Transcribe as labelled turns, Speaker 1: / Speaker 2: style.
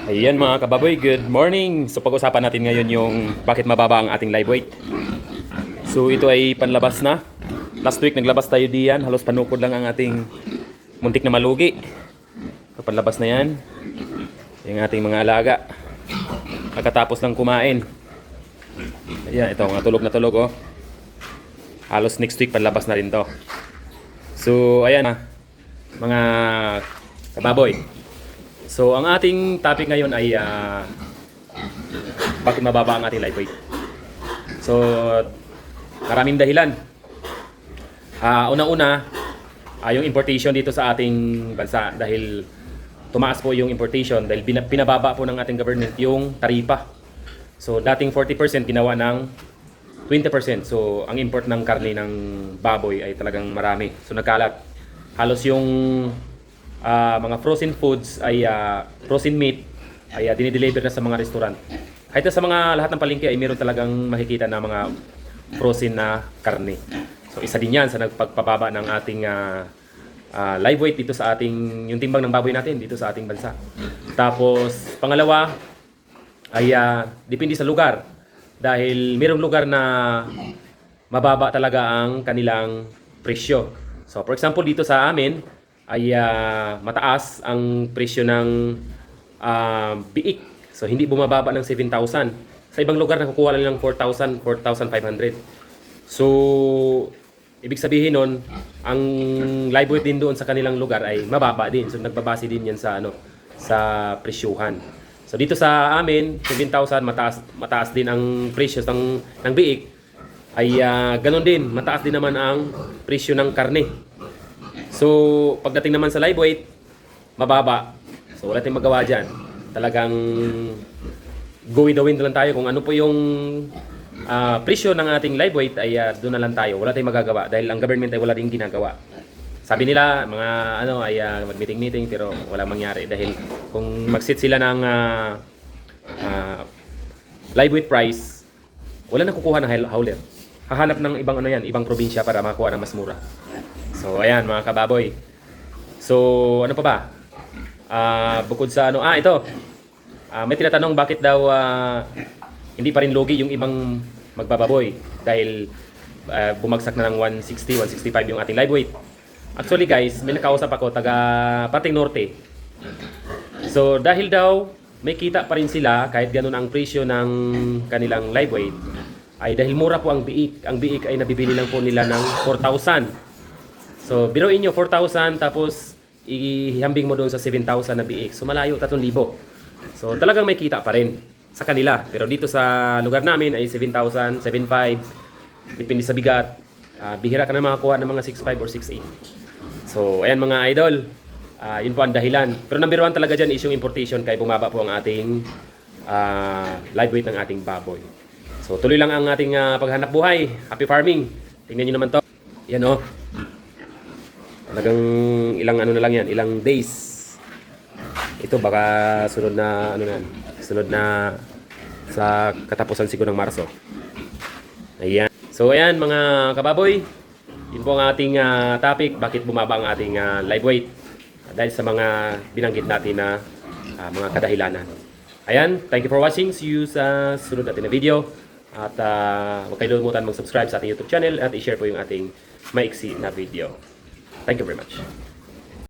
Speaker 1: Ayan mga kababoy, good morning! So pag-usapan natin ngayon yung bakit mababa ang ating live weight. So ito ay panlabas na. Last week naglabas tayo diyan, halos panukod lang ang ating muntik na malugi. So panlabas na yan. Yung ating mga alaga. Pagkatapos lang kumain. Ayan, ito mga tulog na tulog oh. Halos next week panlabas na rin to. So ayan mga kababoy. So, ang ating topic ngayon ay bakit mababa ang ating live weight. So, maraming dahilan. Una-una, yung importation dito sa ating bansa dahil tumaas po yung importation dahil pinababa po ng ating government yung taripa. So, dating 40% ginawa ng 20%. So, ang import ng karne ng baboy ay talagang marami. So, nagkalat. Halos yung mga frozen foods ay frozen meat ay dinideliver na sa mga restaurant. Kahit sa mga lahat ng palengke ay meron talagang makikita na mga frozen na karne. So isa din yan sa nagpagpababa ng ating live weight dito sa ating yung timbang ng baboy natin dito sa ating bansa. Tapos pangalawa ay depende sa lugar dahil merong lugar na mababa talaga ang kanilang presyo. So for example dito sa amin ay mataas ang presyo ng biik. So hindi bumababa ng 7,000. Sa ibang lugar nakukuha lang ng 4,000, 4,500. So ibig sabihin nun, ang live weight din doon sa kanilang lugar ay mababa din. So nagbabase din yan sa sa presyuhan. So dito sa amin, 7,000 mataas din ang presyo ng biik. Ay ganun din, mataas din naman ang presyo ng karne. So, pagdating naman sa live weight, mababa. So, wala tayong magawa dyan. Talagang go with the wind lang tayo. Kung ano po yung presyo ng ating live weight ay doon na lang tayo. Wala tayong magagawa dahil ang government ay wala rin ginagawa. Sabi nila, mga ay mag-meeting-meeting pero wala mangyari. Dahil kung mag-set sila ng live weight price, wala na kukuha ng howler. Hahanap ng ibang ibang probinsya para makakuha ng mas mura. So, ayan mga kababoy. So, ano pa ba? Bukod sa ito. May tinatanong bakit daw hindi pa rin lugi yung ibang magbababoy dahil bumagsak na ng 160, 165 yung ating live weight. Actually guys, may nakausap ako taga Pating Norte. So, dahil daw may kita pa rin sila kahit ganun ang presyo ng kanilang live weight ay dahil mura po ang biik. Ang biik ay nabibili lang po nila ng 4,000. So, biruin nyo 4,000 tapos ihambing mo doon sa 7,000 na biik. So, malayo 3,000. So, talagang may kita pa rin sa kanila. Pero dito sa lugar namin ay 7,000, 7,500. Depende sa bigat. Bihira ka na makakuha ng mga 6,500 or 6,800. So, ayan mga idol. Yun po ang dahilan. Pero number 1 talaga dyan is yung importation kaya bumaba po ang ating live weight ng ating baboy. So, tuloy lang ang ating paghanap buhay. Happy farming. Tingnan nyo naman to. Yan o. Talagang ilang na lang yan, ilang days. Ito baka sunod na sunod na sa katapusan siguro ng Marso. Ayan. So ayan mga kababoy, yun po ang ating topic, bakit bumaba ang ating live weight dahil sa mga binanggit natin na mga kadahilanan. Ayan, thank you for watching. See you sa sunod natin na video. At huwag kayo lumutan mag-subscribe sa ating YouTube channel at i-share po yung ating maiksi na video. Thank you very much.